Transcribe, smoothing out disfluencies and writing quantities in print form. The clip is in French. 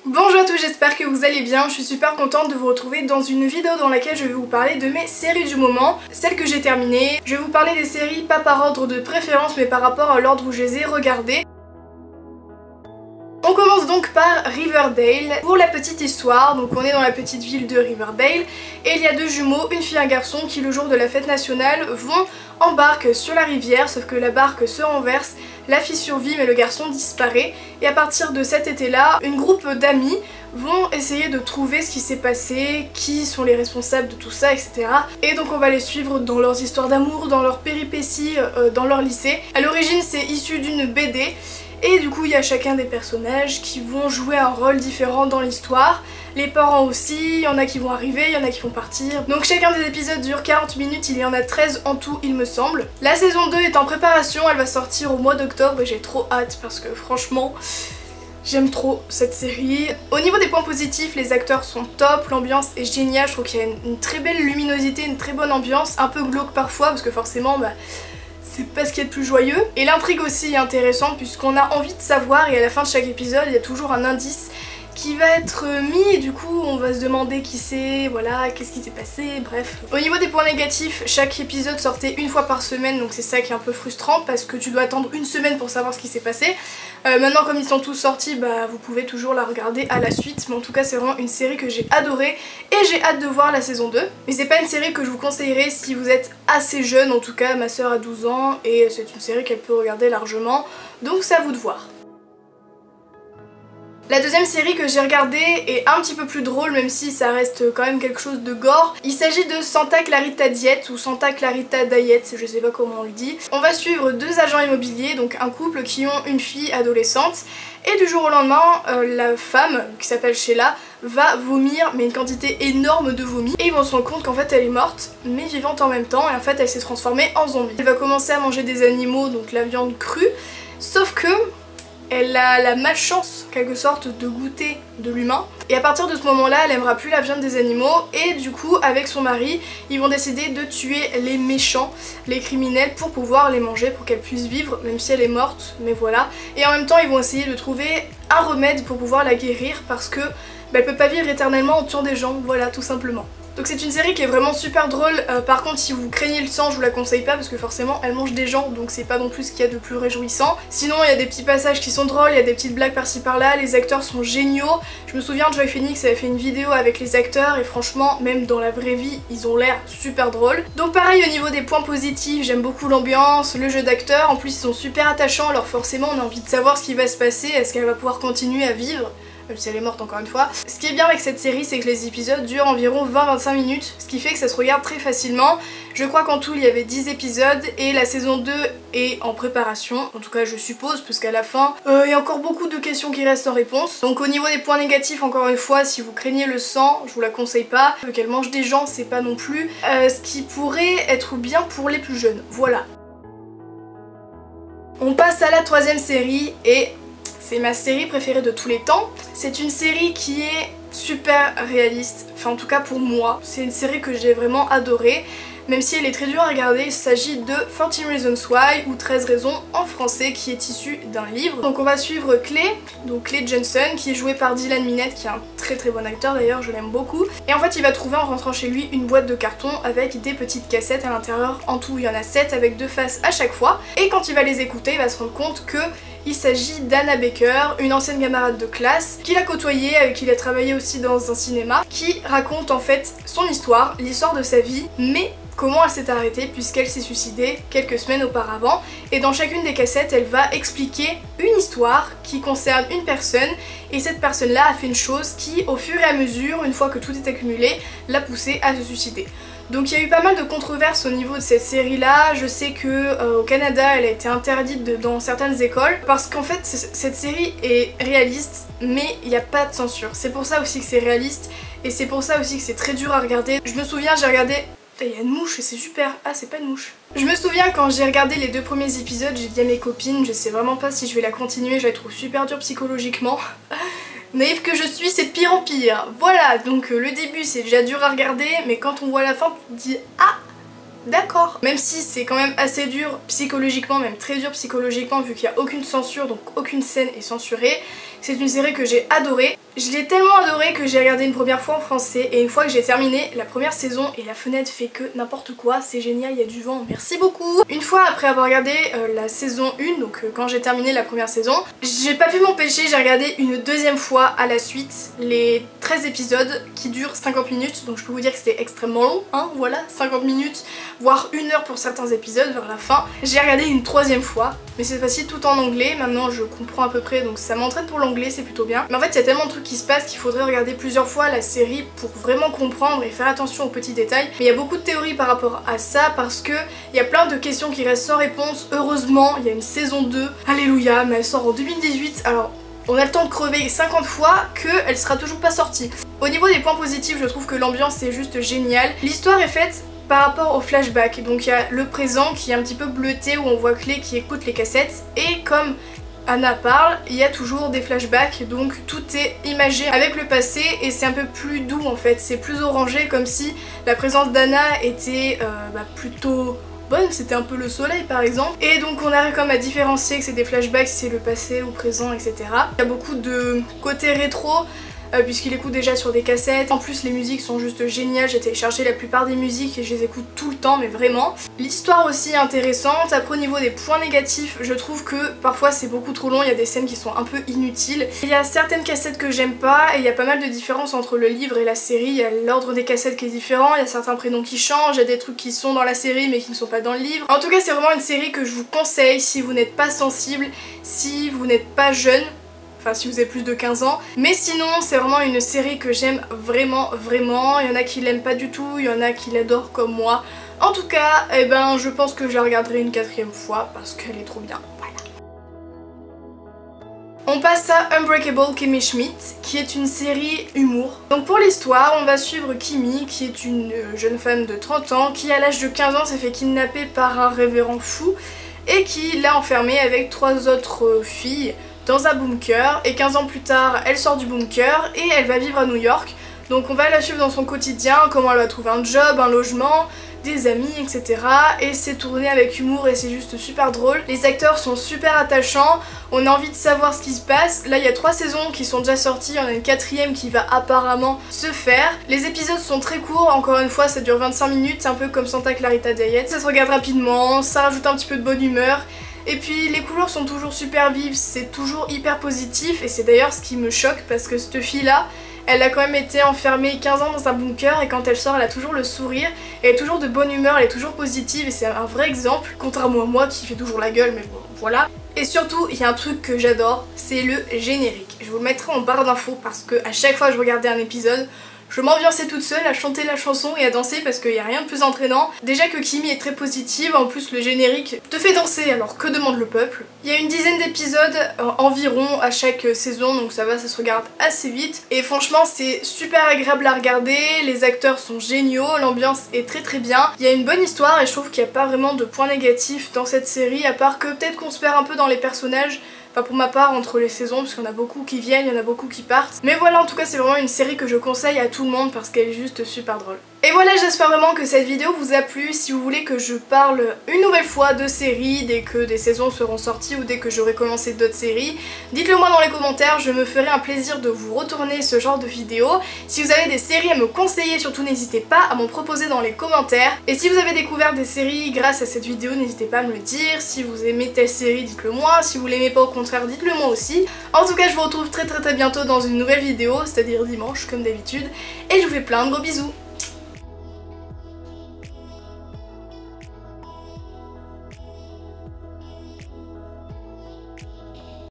Bonjour à tous, j'espère que vous allez bien. Je suis super contente de vous retrouver dans une vidéo dans laquelle je vais vous parler de mes séries du moment, celles que j'ai terminées. Je vais vous parler des séries pas par ordre de préférence mais par rapport à l'ordre où je les ai regardées. On commence donc par Riverdale. Pour la petite histoire, donc on est dans la petite ville de Riverdale et il y a deux jumeaux, une fille et un garçon qui le jour de la fête nationale vont en barque sur la rivière, sauf que la barque se renverse, la fille survit mais le garçon disparaît et à partir de cet été-là, une groupe d'amis vont essayer de trouver ce qui s'est passé, qui sont les responsables de tout ça, etc. Et donc on va les suivre dans leurs histoires d'amour, dans leurs péripéties, dans leur lycée. À l'origine c'est issu d'une BD. Et du coup il y a chacun des personnages qui vont jouer un rôle différent dans l'histoire. Les parents aussi, il y en a qui vont arriver, il y en a qui vont partir. Donc chacun des épisodes dure 40 minutes, il y en a 13 en tout il me semble. La saison 2 est en préparation, elle va sortir au mois d'octobre et j'ai trop hâte parce que franchement j'aime trop cette série. Au niveau des points positifs, les acteurs sont top, l'ambiance est géniale, je trouve qu'il y a une très belle luminosité, une très bonne ambiance, un peu glauque parfois parce que forcément c'est pas ce qu'il y a de plus joyeux. Et l'intrigue aussi est intéressante puisqu'on a envie de savoir et à la fin de chaque épisode il y a toujours un indice qui va être mis et du coup on va se demander qui c'est, voilà, qu'est-ce qui s'est passé, bref. Au niveau des points négatifs, chaque épisode sortait une fois par semaine donc c'est ça qui est un peu frustrant parce que tu dois attendre une semaine pour savoir ce qui s'est passé. Maintenant comme ils sont tous sortis, vous pouvez toujours la regarder à la suite, mais en tout cas c'est vraiment une série que j'ai adorée et j'ai hâte de voir la saison 2. Mais c'est pas une série que je vous conseillerais si vous êtes assez jeune, en tout cas ma soeur a 12 ans et c'est une série qu'elle peut regarder largement, donc c'est à vous de voir. La deuxième série que j'ai regardée est un petit peu plus drôle même si ça reste quand même quelque chose de gore. Il s'agit de Santa Clarita Diet ou Santa Clarita Diet, je sais pas comment on le dit. On va suivre deux agents immobiliers, donc un couple qui ont une fille adolescente et du jour au lendemain la femme qui s'appelle Sheila va vomir mais une quantité énorme de vomi et ils vont se rendre compte qu'en fait elle est morte mais vivante en même temps et en fait elle s'est transformée en zombie. Elle va commencer à manger des animaux, donc la viande crue, sauf que elle a la malchance, en quelque sorte, de goûter de l'humain. Et à partir de ce moment-là, elle aimera plus la viande des animaux. Et du coup, avec son mari, ils vont décider de tuer les méchants, les criminels, pour pouvoir les manger, pour qu'elle puisse vivre, même si elle est morte, mais voilà. Et en même temps, ils vont essayer de trouver un remède pour pouvoir la guérir, parce que elle peut pas vivre éternellement en tuant des gens, voilà, tout simplement. Donc c'est une série qui est vraiment super drôle, par contre si vous craignez le sang je vous la conseille pas parce que forcément elle mange des gens donc c'est pas non plus ce qu'il y a de plus réjouissant. Sinon il y a des petits passages qui sont drôles, il y a des petites blagues par-ci par-là, les acteurs sont géniaux. Je me souviens de Joy Phoenix avait fait une vidéo avec les acteurs et franchement même dans la vraie vie ils ont l'air super drôles. Donc pareil au niveau des points positifs, j'aime beaucoup l'ambiance, le jeu d'acteurs, en plus ils sont super attachants alors forcément on a envie de savoir ce qui va se passer, est-ce qu'elle va pouvoir continuer à vivre même si elle est morte encore une fois. Ce qui est bien avec cette série c'est que les épisodes durent environ 20-25 minutes, ce qui fait que ça se regarde très facilement. Je crois qu'en tout il y avait 10 épisodes et la saison 2 est en préparation, en tout cas je suppose, parce qu'à la fin il y a encore beaucoup de questions qui restent en réponse. Donc au niveau des points négatifs, encore une fois, si vous craignez le sang, je vous la conseille pas. Qu'elle mange des gens, c'est pas non plus ce qui pourrait être bien pour les plus jeunes, voilà. On passe à la troisième série et c'est ma série préférée de tous les temps. C'est une série qui est super réaliste, enfin en tout cas pour moi. C'est une série que j'ai vraiment adorée, même si elle est très dure à regarder. Il s'agit de 13 Reasons Why ou 13 raisons en français qui est issue d'un livre. Donc on va suivre Clay, donc Clay Johnson qui est joué par Dylan Minnette qui est un très bon acteur d'ailleurs, je l'aime beaucoup. Et en fait il va trouver en rentrant chez lui une boîte de carton avec des petites cassettes à l'intérieur. En tout il y en a 7 avec 2 faces à chaque fois. Et quand il va les écouter il va se rendre compte que il s'agit d'Anna Baker, une ancienne camarade de classe qu'il a côtoyée, avec qui il a travaillé aussi dans un cinéma, qui raconte en fait son histoire, l'histoire de sa vie, mais comment elle s'est arrêtée puisqu'elle s'est suicidée quelques semaines auparavant. Et dans chacune des cassettes, elle va expliquer une histoire qui concerne une personne et cette personne-là a fait une chose qui, au fur et à mesure, une fois que tout est accumulé, l'a poussée à se suicider. Donc il y a eu pas mal de controverses au niveau de cette série là. Je sais que au Canada elle a été interdite dans certaines écoles parce qu'en fait cette série est réaliste mais il n'y a pas de censure. C'est pour ça aussi que c'est réaliste et c'est pour ça aussi que c'est très dur à regarder. Je me souviens j'ai regardé... Il y a une mouche et c'est super. Ah c'est pas une mouche. Je me souviens quand j'ai regardé les 2 premiers épisodes, j'ai dit à mes copines je sais vraiment pas si je vais la continuer, je la trouve super dure psychologiquement. Naïve que je suis, c'est de pire en pire. Voilà, donc le début c'est déjà dur à regarder, mais quand on voit la fin, tu te dis ah d'accord. Même si c'est quand même assez dur psychologiquement, même très dur psychologiquement vu qu'il n'y a aucune censure, donc aucune scène est censurée. C'est une série que j'ai adorée. Je l'ai tellement adoré que j'ai regardé une première fois en français et une fois que j'ai terminé la première saison et la fenêtre fait que n'importe quoi, c'est génial, il y a du vent, merci beaucoup. Une fois après avoir regardé la saison 1, donc quand j'ai terminé la première saison, j'ai pas pu m'empêcher, j'ai regardé une deuxième fois à la suite les 13 épisodes qui durent 50 minutes, donc je peux vous dire que c'était extrêmement long, hein, voilà, 50 minutes, voire 1 heure pour certains épisodes vers la fin. J'ai regardé une troisième fois, mais cette fois-ci tout en anglais, maintenant je comprends à peu près, donc ça m'entraîne pour l'anglais, c'est plutôt bien. Mais en fait il y a tellement de trucs qui se passent qu'il faudrait regarder plusieurs fois la série pour vraiment comprendre et faire attention aux petits détails. Mais il y a beaucoup de théories par rapport à ça parce que il y a plein de questions qui restent sans réponse. Heureusement, il y a une saison 2, alléluia, mais elle sort en 2018, alors on a le temps de crever 50 fois qu'elle sera toujours pas sortie. Au niveau des points positifs, je trouve que l'ambiance est juste géniale. L'histoire est faite par rapport au flashback, donc il y a le présent qui est un petit peu bleuté où on voit Clay qui écoute les cassettes et comme Anna parle, il y a toujours des flashbacks, donc tout est imagé avec le passé et c'est un peu plus doux en fait, c'est plus orangé comme si la présence d'Anna était plutôt bonne, c'était un peu le soleil par exemple. Et donc on arrive comme à différencier que c'est des flashbacks, si c'est le passé ou présent, etc. Il y a beaucoup de côté rétro, puisqu'il écoute déjà sur des cassettes. En plus les musiques sont juste géniales, j'ai téléchargé la plupart des musiques et je les écoute tout le temps, mais vraiment. L'histoire aussi est intéressante. Après au niveau des points négatifs, je trouve que parfois c'est beaucoup trop long, il y a des scènes qui sont un peu inutiles. Il y a certaines cassettes que j'aime pas et il y a pas mal de différences entre le livre et la série. Il y a l'ordre des cassettes qui est différent, il y a certains prénoms qui changent, il y a des trucs qui sont dans la série mais qui ne sont pas dans le livre. En tout cas c'est vraiment une série que je vous conseille si vous n'êtes pas sensible, si vous n'êtes pas jeune. Enfin si vous avez plus de 15 ans. Mais sinon c'est vraiment une série que j'aime vraiment vraiment. Il y en a qui l'aiment pas du tout, il y en a qui l'adorent comme moi. En tout cas, eh ben, je pense que je la regarderai une 4e fois parce qu'elle est trop bien. Voilà. On passe à Unbreakable Kimmy Schmidt, qui est une série humour. Donc pour l'histoire, on va suivre Kimmy, qui est une jeune femme de 30 ans, qui à l'âge de 15 ans s'est fait kidnapper par un révérend fou et qui l'a enfermée avec 3 autres filles dans un bunker, et 15 ans plus tard elle sort du bunker et elle va vivre à New York. Donc on va la suivre dans son quotidien, comment elle va trouver un job, un logement, des amis, etc. Et c'est tourné avec humour et c'est juste super drôle. Les acteurs sont super attachants, on a envie de savoir ce qui se passe. Là il y a 3 saisons qui sont déjà sorties, il y en a une 4e qui va apparemment se faire. Les épisodes sont très courts, encore une fois ça dure 25 minutes, c'est un peu comme Santa Clarita Diet. Ça se regarde rapidement, ça rajoute un petit peu de bonne humeur. Et puis les couleurs sont toujours super vives, c'est toujours hyper positif et c'est d'ailleurs ce qui me choque parce que cette fille là, elle a quand même été enfermée 15 ans dans un bunker et quand elle sort elle a toujours le sourire, elle est toujours de bonne humeur, elle est toujours positive et c'est un vrai exemple, contrairement à moi qui fait toujours la gueule mais bon voilà. Et surtout il y a un truc que j'adore, c'est le générique. Je vous le mettrai en barre d'infos parce que à chaque fois que je regardais un épisode, je m'ambiançais toute seule à chanter la chanson et à danser parce qu'il n'y a rien de plus entraînant. Déjà que Kimmy est très positive, en plus le générique te fait danser, alors que demande le peuple? Il y a une dizaine d'épisodes environ à chaque saison, donc ça va, ça se regarde assez vite. Et franchement c'est super agréable à regarder, les acteurs sont géniaux, l'ambiance est très bien. Il y a une bonne histoire et je trouve qu'il n'y a pas vraiment de points négatifs dans cette série, à part que peut-être qu'on se perd un peu dans les personnages. Enfin pour ma part entre les saisons parce qu'il y en a beaucoup qui viennent, il y en a beaucoup qui partent. Mais voilà, en tout cas c'est vraiment une série que je conseille à tout le monde parce qu'elle est juste super drôle. Et voilà, j'espère vraiment que cette vidéo vous a plu. Si vous voulez que je parle une nouvelle fois de séries dès que des saisons seront sorties ou dès que j'aurai commencé d'autres séries, dites-le moi dans les commentaires, je me ferai un plaisir de vous retourner ce genre de vidéos. Si vous avez des séries à me conseiller, surtout n'hésitez pas à m'en proposer dans les commentaires. Et si vous avez découvert des séries grâce à cette vidéo, n'hésitez pas à me le dire. Si vous aimez telle série, dites-le moi. Si vous l'aimez pas au contraire, dites-le moi aussi. En tout cas, je vous retrouve très bientôt dans une nouvelle vidéo, c'est-à-dire dimanche comme d'habitude. Et je vous fais plein de gros bisous.